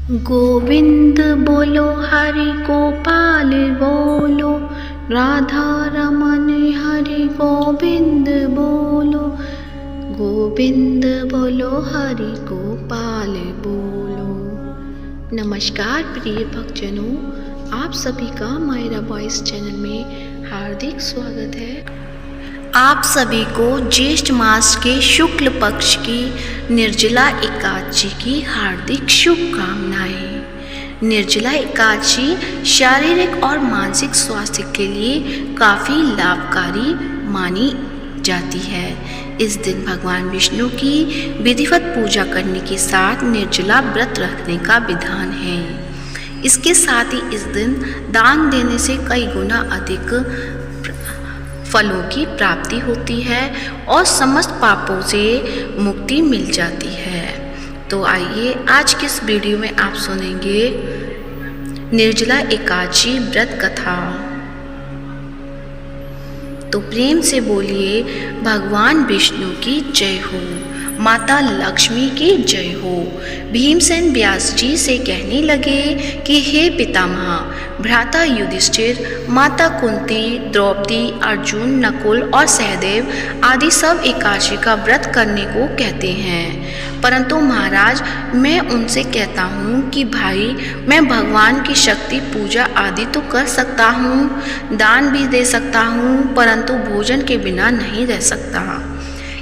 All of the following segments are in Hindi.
गोविंद बोलो हरि गोपाल बोलो, राधा रमन हरि गोविंद बोलो। गोविंद बोलो हरि गोपाल बोलो। नमस्कार प्रिय भक्तजनों, आप सभी का मायरा वॉइस चैनल में हार्दिक स्वागत है। आप सभी को ज्येष्ठ मास के शुक्ल पक्ष की निर्जला एकादशी की हार्दिक शुभकामनाएं। निर्जला एकादशी शारीरिक और मानसिक स्वास्थ्य के लिए काफ़ी लाभकारी मानी जाती है। इस दिन भगवान विष्णु की विधिवत पूजा करने के साथ निर्जला व्रत रखने का विधान है। इसके साथ ही इस दिन दान देने से कई गुना अधिक फलों की प्राप्ति होती है और समस्त पापों से मुक्ति मिल जाती है। तो आइए आज की इस वीडियो में आप सुनेंगे निर्जला एकादशी व्रत कथा। तो प्रेम से बोलिए भगवान विष्णु की जय हो, माता लक्ष्मी की जय हो। भीमसेन व्यास जी से कहने लगे कि हे पितामह, भ्राता युधिष्ठिर, माता कुंती, द्रौपदी, अर्जुन, नकुल और सहदेव आदि सब एकादशी का व्रत करने को कहते हैं, परंतु महाराज मैं उनसे कहता हूँ कि भाई मैं भगवान की शक्ति पूजा आदि तो कर सकता हूँ, दान भी दे सकता हूँ, परंतु भोजन के बिना नहीं रह सकता।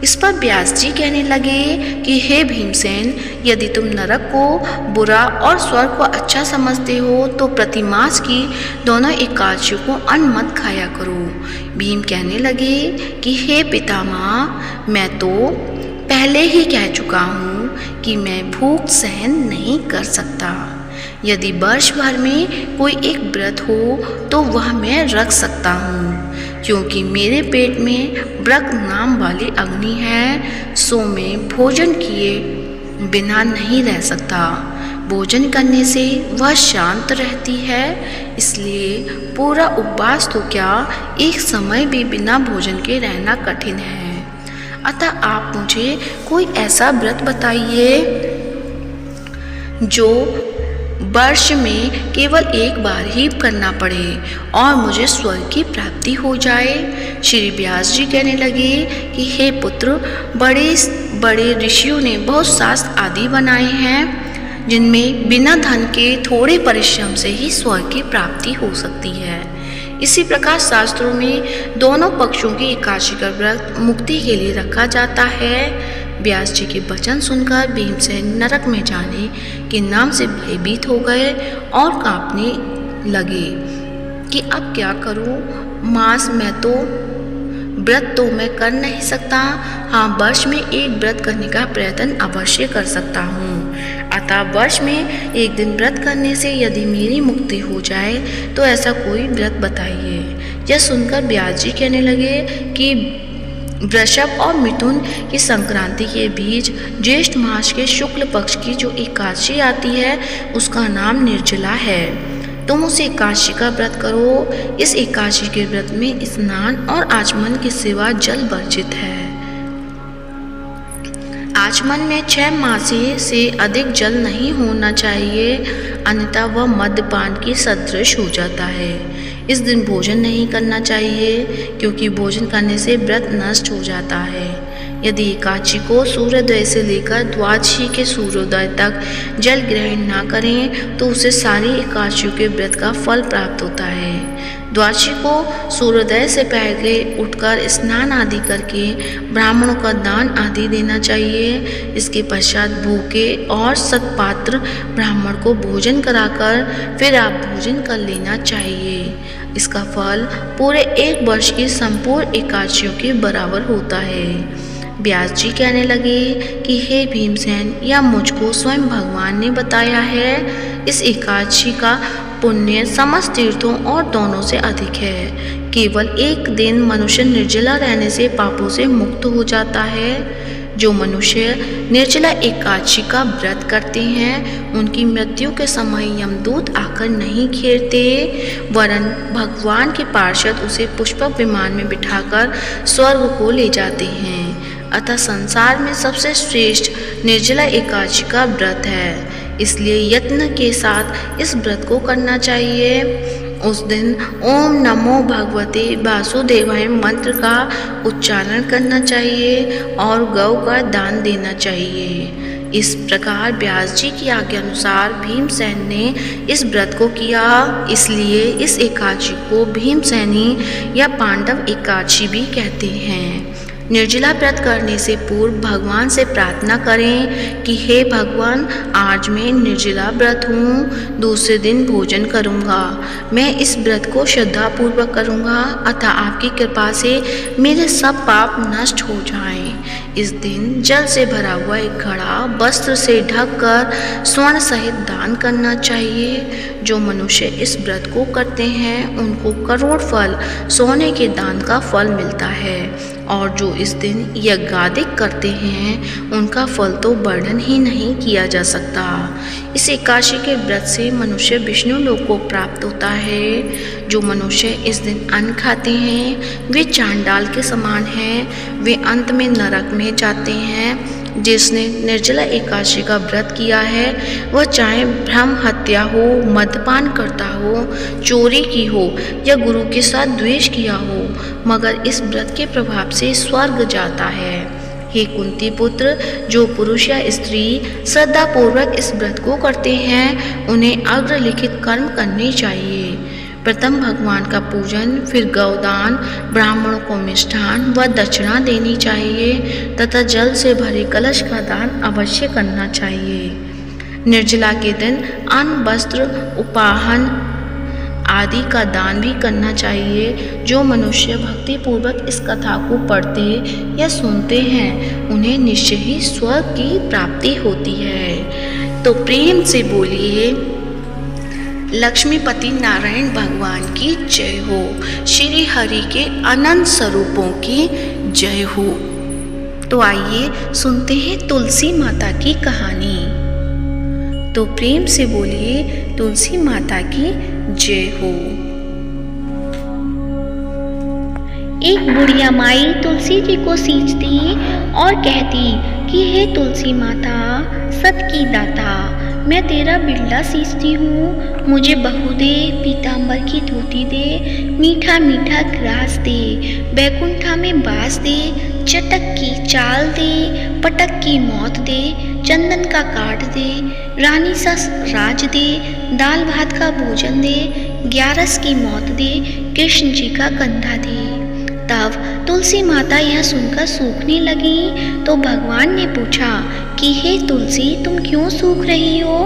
इस पर व्यास जी कहने लगे कि हे भीमसेन, यदि तुम नरक को बुरा और स्वर्ग को अच्छा समझते हो तो प्रतिमास की दोनों एकादशियों को अन्न मत खाया करो। भीम कहने लगे कि हे पितामह, मैं तो पहले ही कह चुका हूँ कि मैं भूख सहन नहीं कर सकता। यदि वर्ष भर में कोई एक व्रत हो तो वह मैं रख सकता हूँ, क्योंकि मेरे पेट में व्रत नाम वाली अग्नि है, सो मैं भोजन किए बिना नहीं रह सकता। भोजन करने से वह शांत रहती है, इसलिए पूरा उपवास तो क्या एक समय भी बिना भोजन के रहना कठिन है। अतः आप मुझे कोई ऐसा व्रत बताइए जो वर्ष में केवल एक बार ही करना पड़े और मुझे स्वर्ग की प्राप्ति हो जाए। श्री व्यास जी कहने लगे कि हे पुत्र, बड़े बड़े ऋषियों ने बहुत शास्त्र आदि बनाए हैं, जिनमें बिना धन के थोड़े परिश्रम से ही स्वर्ग की प्राप्ति हो सकती है। इसी प्रकार शास्त्रों में दोनों पक्षों की एकादशी का व्रत मुक्ति के लिए रखा जाता है। व्यास जी के वचन सुनकर भीमसेन नरक में जाने के नाम से भयभीत हो गए और कांपने लगे कि अब क्या करूं, मास मैं तो व्रत तो मैं कर नहीं सकता, हाँ वर्ष में एक व्रत करने का प्रयत्न अवश्य कर सकता हूँ। अतः वर्ष में एक दिन व्रत करने से यदि मेरी मुक्ति हो जाए तो ऐसा कोई व्रत बताइए। यह सुनकर व्यास जी कहने लगे कि वृषभ और मिथुन की संक्रांति के बीच ज्येष्ठ मास के शुक्ल पक्ष की जो एकादशी आती है उसका नाम निर्जला है। तुम उस एकादशी का व्रत करो। इस एकादशी के व्रत में स्नान और आचमन के सिवा जल वर्जित है। आचमन में 6 मासे से अधिक जल नहीं होना चाहिए, अन्यथा वह मद्यपान की सदृश हो जाता है। इस दिन भोजन नहीं करना चाहिए, क्योंकि भोजन करने से व्रत नष्ट हो जाता है। यदि एकादशी को सूर्योदय से लेकर द्वादशी के सूर्योदय तक जल ग्रहण न करें तो उसे सारी एकादशियों के व्रत का फल प्राप्त होता है। द्वादशी को सूर्योदय से पहले उठकर स्नान आदि करके ब्राह्मणों का दान आदि देना चाहिए। इसके पश्चात भूखे और सत्पात्र ब्राह्मण को भोजन कराकर फिर आप भोजन कर लेना चाहिए। इसका फल पूरे एक वर्ष की संपूर्ण एकादशियों के बराबर होता है। व्यास जी कहने लगे कि हे भीमसेन, यह मुझको स्वयं भगवान ने बताया है। इस एकादशी का पुण्य समस्त तीर्थों और दोनों से अधिक है। केवल एक दिन मनुष्य निर्जला रहने से पापों से मुक्त हो जाता है। जो मनुष्य निर्जला एकादशी का व्रत करते हैं उनकी मृत्यु के समय यमदूत आकर नहीं घेरते, वरन भगवान के पार्षद उसे पुष्पक विमान में बिठाकर स्वर्ग को ले जाते हैं। अतः संसार में सबसे श्रेष्ठ निर्जला एकादशी का व्रत है। इसलिए यत्न के साथ इस व्रत को करना चाहिए। उस दिन ओम नमो भगवते वासुदेवाय मंत्र का उच्चारण करना चाहिए और गौ का दान देना चाहिए। इस प्रकार व्यास जी की आज्ञा अनुसार भीमसेन ने इस व्रत को किया। इसलिए इस एकादशी को भीमसेनी या पांडव एकादशी भी कहते हैं। निर्जला व्रत करने से पूर्व भगवान से प्रार्थना करें कि हे भगवान, आज मैं निर्जला व्रत हूँ, दूसरे दिन भोजन करूँगा। मैं इस व्रत को श्रद्धापूर्वक करूँगा, अतः आपकी कृपा से मेरे सब पाप नष्ट हो जाएं। इस दिन जल से भरा हुआ एक घड़ा वस्त्र से ढककर स्वर्ण सहित दान करना चाहिए। जो मनुष्य इस व्रत को करते हैं उनको करोड़ फल सोने के दान का फल मिलता है, और जो इस दिन यज्ञादिक करते हैं उनका फल तो वर्णन ही नहीं किया जा सकता। इस एकादशी के व्रत से मनुष्य विष्णु लोक को प्राप्त होता है। जो मनुष्य इस दिन अन्न खाते हैं वे चांडाल के समान हैं, वे अंत में नरक में जाते हैं। जिसने निर्जला एकादशी का व्रत किया है वह चाहे ब्रह्म हत्या हो, मद्यपान करता हो, चोरी की हो या गुरु के साथ द्वेष किया हो, मगर इस व्रत के प्रभाव से स्वर्ग जाता है। हे कुंती पुत्र, जो पुरुष या स्त्री श्रद्धापूर्वक इस व्रत को करते हैं उन्हें अग्रलिखित कर्म करने चाहिए। प्रथम भगवान का पूजन, फिर गौदान, ब्राह्मणों को मिष्ठान व दक्षिणा देनी चाहिए तथा जल से भरे कलश का दान अवश्य करना चाहिए। निर्जला के दिन अन्न, वस्त्र, उपाहन आदि का दान भी करना चाहिए। जो मनुष्य भक्ति पूर्वक इस कथा को पढ़ते या सुनते हैं उन्हें निश्चय ही स्वर्ग की प्राप्ति होती है। तो प्रेम से बोलिए लक्ष्मीपति नारायण भगवान की जय हो, श्री हरि के अनंत स्वरूपों की जय हो। तो आइए सुनते हैं तुलसी माता की कहानी। तो प्रेम से बोलिए तुलसी माता की जय हो। एक बुढ़िया माई तुलसी जी को सींचती और कहती कि हे तुलसी माता, सत की दाता, मैं तेरा बिरला सींचती हूँ, मुझे बहू दे, पीताम्बर की धोती दे, मीठा मीठा ग्रास दे, बैकुंठा में बास दे, चटक की चाल दे, पटक की मौत दे, चंदन का काट दे, रानी सा राज दे, दाल भात का भोजन दे, 11 की मौत दे, कृष्ण जी का कंधा दे। तब तुलसी माता यह सुनकर सूखने लगी तो भगवान ने पूछा कि हे तुलसी, तुम क्यों सूख रही हो?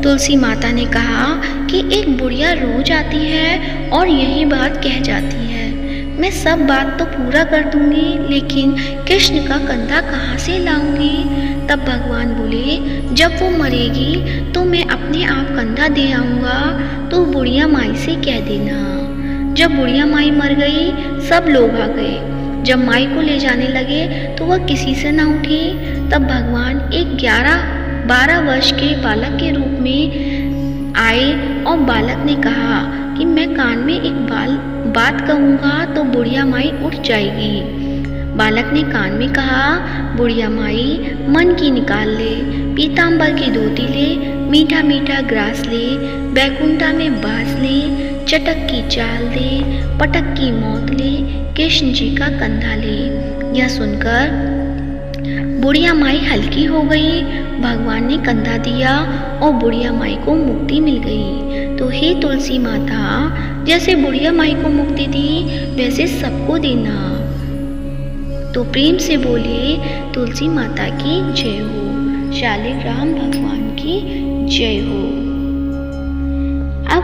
तुलसी माता ने कहा कि एक बुढ़िया रोज आती है और यही बात कह जाती है, मैं सब बात तो पूरा कर दूंगी, लेकिन कृष्ण का कंधा कहाँ से लाऊंगी? तब भगवान बोले, जब वो मरेगी तो मैं अपने आप कंधा दे आऊँगा, तो बुढ़िया माई से कह देना। जब बुढ़िया माई मर गई सब लोग आ गए। जब माई को ले जाने लगे तो वह किसी से न उठी। तब भगवान एक 11-12 वर्ष के बालक के रूप में आए और बालक ने कहा कि मैं कान में एक बात कहूँगा तो बुढ़िया माई उठ जाएगी। बालक ने कान में कहा, बुढ़िया माई मन की निकाल ले, पीताम्बर की धोती ले, मीठा मीठा ग्रास ले, बैकुंठा में बास ले, चटक की चाल दे, पटक की मौत ले, कृष्ण जी का कंधा ले। यह सुनकर बुढ़िया माई हल्की हो गई। भगवान ने कंधा दिया और बुढ़िया माई को मुक्ति मिल गई। तो हे तुलसी माता, जैसे बुढ़िया माई को मुक्ति दी वैसे सबको देना। तो प्रेम से बोलिए तुलसी माता की जय हो, शालिग्राम भगवान की जय हो। अब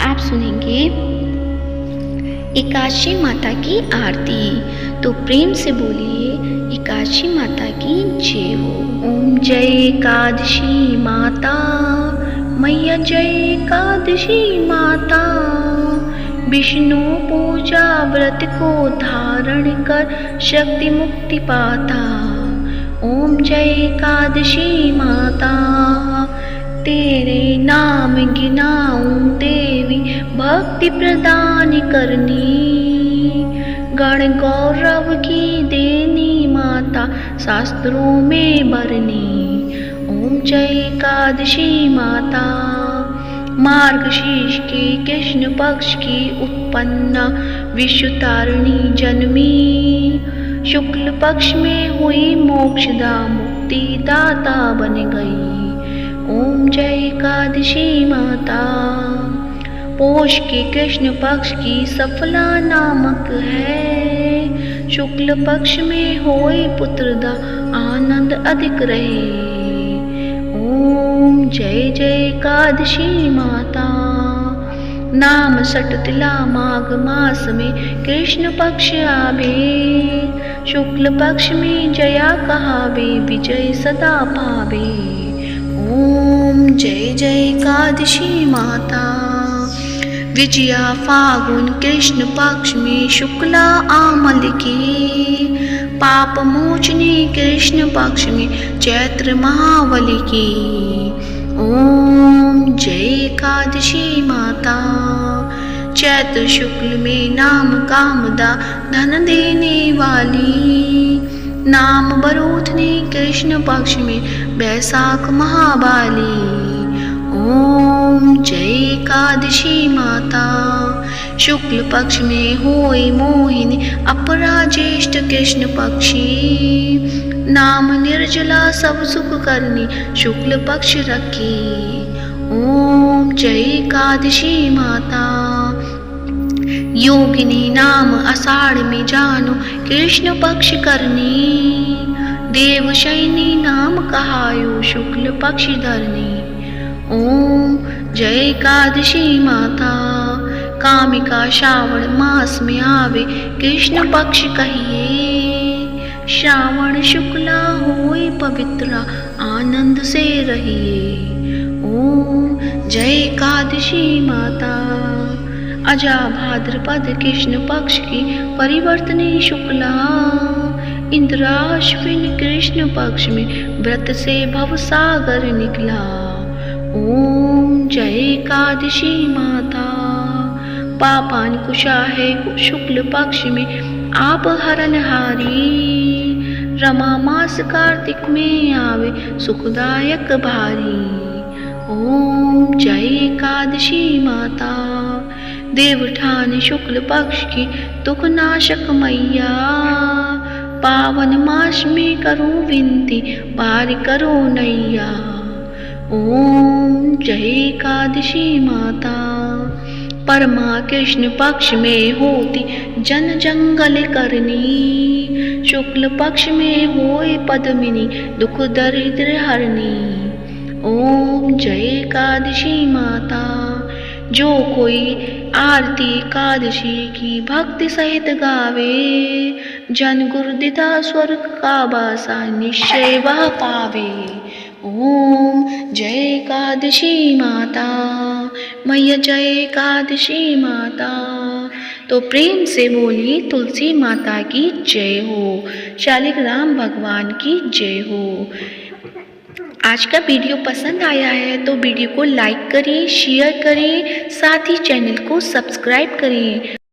आप सुनेंगे एकादशी माता की आरती। तो प्रेम से बोलिए एकादशी माता की जय हो। ओम जय एकादशी माता, मैया जय एकादशी माता, विष्णु पूजा व्रत को धारण कर शक्ति मुक्ति पाता। ओम जय एकादशी माता, तेरे नाम गिनाऊं देवी, भक्ति प्रदान करनी, गण गौरव की देनी माता, शास्त्रों में बरनी। ओम जय एकादशी माता। मार्गशीर्ष के कृष्ण पक्ष की उत्पन्ना विश्वतारिणी जन्मी। शुक्ल पक्ष में हुई मोक्षदा मुक्ति दाता बन गई। ओम जय एकादशी माता। पोष के कृष्ण पक्ष की सफला नामक है। शुक्ल पक्ष में होए पुत्रदा आनंद अधिक रहे। ओम जय जय एकादशी माता। नाम सटतिला माघ मास में कृष्ण पक्ष आवे। शुक्ल पक्ष में जया कहावे विजय सदा पावे। ओम जय जय एकादशी माता। विजया फागुन कृष्ण पक्ष में शुक्ला आमल की। पाप मोचनी कृष्ण पक्ष में चैत्र महावली की। ओम जय एकादशी माता। चैत्र शुक्ल में नाम कामदा धन देने वाली। नाम बरोथनी कृष्ण पक्ष में बैसाख महाबाली। ओम जय एकादशी माता। शुक्ल पक्ष में होई मोहिनी अपरा ज्येष्ठ कृष्ण पक्षी। नाम निर्जला सब सुख करनी शुक्ल पक्ष रखी। ओम जय एकादशी माता। योगिनी नाम आषाढ़ में जानो कृष्ण पक्ष करनी। देवशयनी नाम कहायो शुक्ल पक्ष धरनी। ओम जय एकादशी माता। कामिका श्रावण मास में आवे कृष्ण पक्ष कहिए। श्रावण शुक्ला होए पवित्र आनंद से रहिए। ओम जय एकादशी माता। अजा भाद्रपद कृष्ण पक्ष की परिवर्तनी शुक्ला। इंद्राश्विन कृष्ण पक्ष में व्रत से भवसागर निकला। ओम जय एकादशी माता। पापान कुशा है शुक्ल पक्ष में आप हरनहारी। रमा मास कार्तिक में आवे सुखदायक भारी। ओम जय एकादशी माता। देवठान शुक्ल पक्ष की दुख नाशक मैया। पावन मास में करूं विनती पार करो नैया। ओम जय एकादशी माता। परमा कृष्ण पक्ष में होती जन जंगल करनी। शुक्ल पक्ष में होए पद्मिनी दुख दरिद्र हरनी। ओम जय एकादशी माता। जो कोई आरती एकादशी की भक्ति सहित गावे। जन गुरुदिता स्वर्ग का बासा निश्चय वह पावे। ओम जय एकादशी माता। मैया जय एकादशी माता। तो प्रेम से बोलिए तुलसी माता की जय हो। शालिग्राम भगवान की जय हो। आज का वीडियो पसंद आया है तो वीडियो को लाइक करें, शेयर करें, साथ ही चैनल को सब्सक्राइब करें।